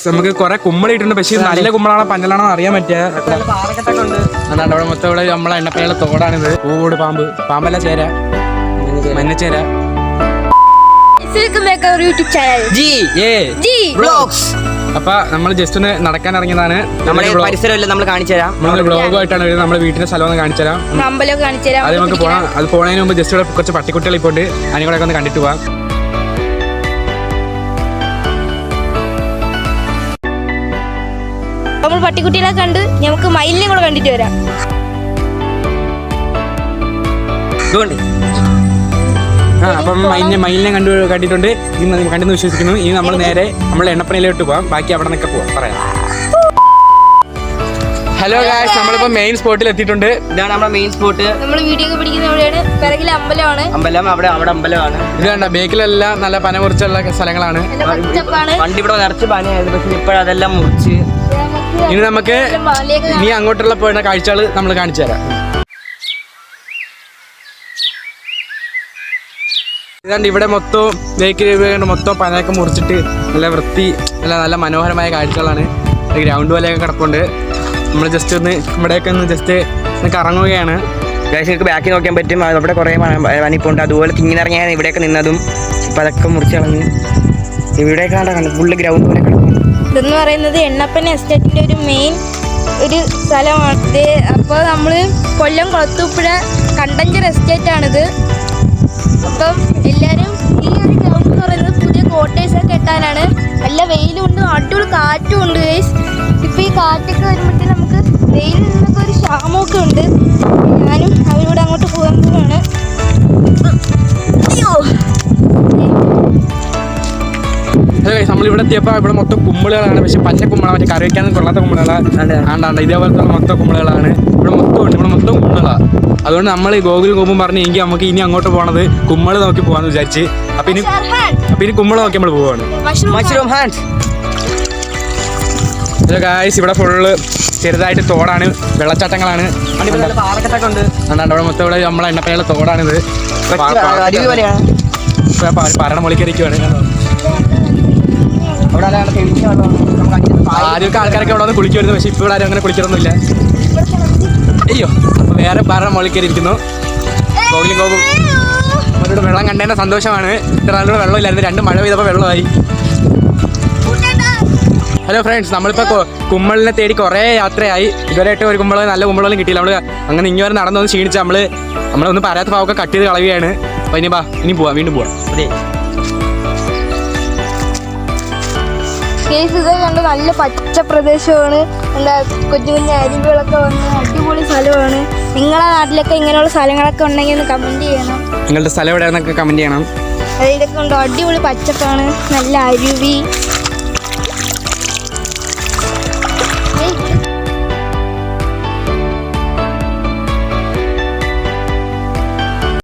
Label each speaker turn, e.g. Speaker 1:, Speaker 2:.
Speaker 1: നമുക്ക് കുറെ കുമ്മളി ഇട്ടുണ്ട്. പക്ഷേ നല്ല കുമ്മളാണോ പഞ്ഞലാണോ അറിയാൻ പറ്റിയ അതാണ്ട് അവിടെ മൊത്തം ഇവിടെ നമ്മളെ എണ്ണപ്പയുള്ള തോടാണിത്. പൂവോട് പാമ്പ്, പാമ്പല്ല ചേര, മഞ്ഞച്ചേര. അപ്പൊ നമ്മൾ ജസ്റ്റ് ഒന്ന് നടക്കാൻ ഇറങ്ങിയതാണ്.
Speaker 2: നമ്മുടെ പരിസരമല്ല നമ്മൾ കാണിച്ചു തരാം.
Speaker 1: നമ്മള് ബ്ലോഗുമായിട്ടാണ് വരുന്നത്. നമ്മുടെ വീട്ടിന്റെ സ്ഥലം ഒന്ന് കാണിച്ചു തരാം. അത് നമുക്ക് പോകാം. അത് പോണതിന് മുമ്പ് ജസ്റ്റ് ഇവിടെ കുറച്ച് പട്ടിക്കുട്ടികൾ ഇപ്പോൾ ഉണ്ട്. അതിനെ ഒന്ന് കണ്ടിട്ട് പോവാം.
Speaker 3: നമ്മൾ പട്ടിക്കുട്ടികളെ കണ്ട് നമുക്ക് മയിലിനെ കൂടെ കണ്ടിട്ട് വരാം.
Speaker 1: അപ്പം മയിലിനെ കണ്ടിട്ടുണ്ട്. കണ്ടെന്ന് വിശ്വസിക്കുന്നു. ഇനി നമ്മൾ നേരെ നമ്മൾ എണ്ണപ്പനയിലോട്ട് പോവാം. ബാക്കി അവിടെ നിന്നൊക്കെ പോവാം പറയാം. ഹലോ ഗായ്സ്, നമ്മളിപ്പോ മെയിൻ സ്പോട്ടിൽ എത്തിയിട്ടുണ്ട്.
Speaker 2: ഇതാണ് നമ്മുടെ മെയിൻ സ്പോട്ട്.
Speaker 3: നമ്മൾ വീഡിയോ ഒക്കെ പിടിക്കുന്ന എവിടെയാണ്? പിറകിലെ അമ്പലമാണ്.
Speaker 2: അവിടെ അമ്പലമാണ്.
Speaker 1: ഇത് കണ്ട ബേക്കിലെല്ലാം നല്ല പന മുറിച്ചുള്ള സ്ഥലങ്ങളാണ്.
Speaker 2: പണ്ട് ഇവിടെ നിറച്ച് പനയായിരുന്നു. പക്ഷെ ഇപ്പോഴതെല്ലാം മുറിച്ച്
Speaker 1: ഇനി നമുക്ക് ഇനി അങ്ങോട്ടുള്ള പോയിരുന്ന കാഴ്ചകൾ നമ്മൾ കാണിച്ചു തരാം. ഇതാണ്ട് ഇവിടെ മൊത്തം ബേക്കിൽ മൊത്തം പനയൊക്കെ മുറിച്ചിട്ട് നല്ല വൃത്തി നല്ല മനോഹരമായ കാഴ്ചകളാണ്. ഗ്രൗണ്ട് പോലെയൊക്കെ കിടപ്പുണ്ട്. നമ്മൾ ജസ്റ്റ് ഒന്ന് ഇവിടെയൊക്കെ ഒന്ന് ജസ്റ്റ് കറങ്ങുകയാണ്.
Speaker 2: നിങ്ങൾക്ക് ബാക്കിൽ നോക്കാൻ പറ്റും. അവിടെ കുറേ പനിപ്പുണ്ട്. അതുപോലെ തിങ്ങിനിറങ്ങിയാണ് ഇവിടെയൊക്കെ നിന്നതും. ഇപ്പം അതൊക്കെ മുറിച്ച് കളഞ്ഞ് ഇവിടെയൊക്കെ കണ്ടു ഫുള്ള് ഗ്രൗണ്ട് പോലെ കിടക്കും.
Speaker 3: ഇതെന്ന് പറയുന്നത് എണ്ണപ്പന എസ്റ്റേറ്റിന്റെ ഒരു മെയിൻ ഒരു സ്ഥലമാണ്. അപ്പോൾ നമ്മൾ കൊല്ലം കുളത്തൂപ്പുഴ കണ്ടഞ്ചർ എസ്റ്റേറ്റ് ആണിത്. അപ്പം എല്ലാവരും ഈ ഒരു ഗ്രൗണ്ട് എന്ന് പറയുന്നത് പുതിയ ക്വാർട്ടേഴ്സൊക്കെ കെട്ടാനാണ്. നല്ല വെയിലും ഉണ്ട്, അടിപൊളി കാറ്റും ഉണ്ട് ഗൈസ്. ഇപ്പം ഈ കാറ്റൊക്കെ വരുമ്പോഴത്തേക്കും നമുക്ക് വെയിലിൽ നിന്നൊക്കെ ഒരു ക്ഷാമമൊക്കെ ഉണ്ട്. ഞാനും അവരോട് അങ്ങോട്ട് പോകാൻ പോവാണ്.
Speaker 1: നമ്മളിവിടെ എത്തിയപ്പോൾ ഇവിടെ മൊത്തം കുമ്പളുകളാണ്. പക്ഷെ പച്ച കുമ്പളാണ്, മറ്റേ കറി വയ്ക്കാനും കൊള്ളാത്ത കുമ്പളകളാണ്. ആണ്ടാണ്ട് ഇതേപോലത്തെ മൊത്തം കുമ്പളുകളാണ് ഇവിടെ മൊത്തം ഉണ്ട്. ഇവിടെ മൊത്തം കുമ്പളാണ്. അതുകൊണ്ട് നമ്മൾ ഗോകുൽ ഗോപും പറഞ്ഞു എങ്കിൽ നമുക്ക് ഇനി അങ്ങോട്ട് പോകണത് കുമ്മള് നോക്കി പോകാന്ന് വിചാരിച്ച്. അപ്പൊ ഇനി കുമ്മള് നോക്കി നമ്മൾ പോവാണ്. ഗായ്സ്, ഇവിടെ ഫുള്ള് ചെറുതായിട്ട് തോടാണ്, വെള്ളച്ചാട്ടങ്ങളാണ്. അവിടെ മൊത്തം ഇവിടെ നമ്മളെ എണ്ണപ്പയുള്ള തോടാണിത്. പാറയുടെ മുകളിലിരിക്കുവാണ്. ആദ്യമൊക്കെ ആൾക്കാരൊക്കെ ഇവിടെ വന്ന് കുളിക്കുമായിരുന്നു. പക്ഷെ ഇപ്പോൾ ആരും അങ്ങനെ കുളിക്കണമെന്നില്ല. അയ്യോ, അപ്പൊ വേറെ പാറയുടെ മുകളിൽ കയറിയിരിക്കുന്നു. ഗോകുലും ഗോകും അവരുടെ വെള്ളം കണ്ടതിന്റെ സന്തോഷമാണ്. ഇത്ര നാളുടെ വെള്ളമില്ലായിരുന്നു. 2 മഴ പെയ്തപ്പോൾ വെള്ളമായി. ഹലോ ഫ്രണ്ട്സ്, നമ്മളിപ്പോൾ കുമ്മളിനെ തേടി കുറേ യാത്രയായി. ഇതുവരെയായിട്ട് ഒരു നല്ല കുമ്പളൊന്നും കിട്ടിയില്ല. നമ്മൾ അങ്ങനെ ഇങ്ങനെ നടന്നൊന്ന് ക്ഷീണിച്ച് നമ്മളൊന്നും പറയാത്ത ഭാവമൊക്കെ കട്ട് ചെയ്ത് കളയുകയാണ്. അപ്പോൾ ഇനി പോവാം, വീണ്ടും പോവാം. അതെ,
Speaker 3: കണ്ട് നല്ല പച്ച പ്രദേശമാണ്. എന്താ കൊച്ചു കുഞ്ഞു അരുവികളൊക്കെ വന്ന് അടിപൊളി സ്ഥലമാണ്. നിങ്ങളുടെ നാട്ടിലൊക്കെ ഇങ്ങനെയുള്ള സ്ഥലങ്ങളൊക്കെ ഉണ്ടെങ്കിൽ ഒന്ന് കമൻറ്റ് ചെയ്യണം.
Speaker 1: നിങ്ങളുടെ സ്ഥലം എവിടെയാണെന്നൊക്കെ കമൻറ്റ് ചെയ്യണം.
Speaker 3: ഇതൊക്കെ ഉണ്ടോ? അടിപൊളി പച്ചപ്പാണ്, നല്ല അരുവി.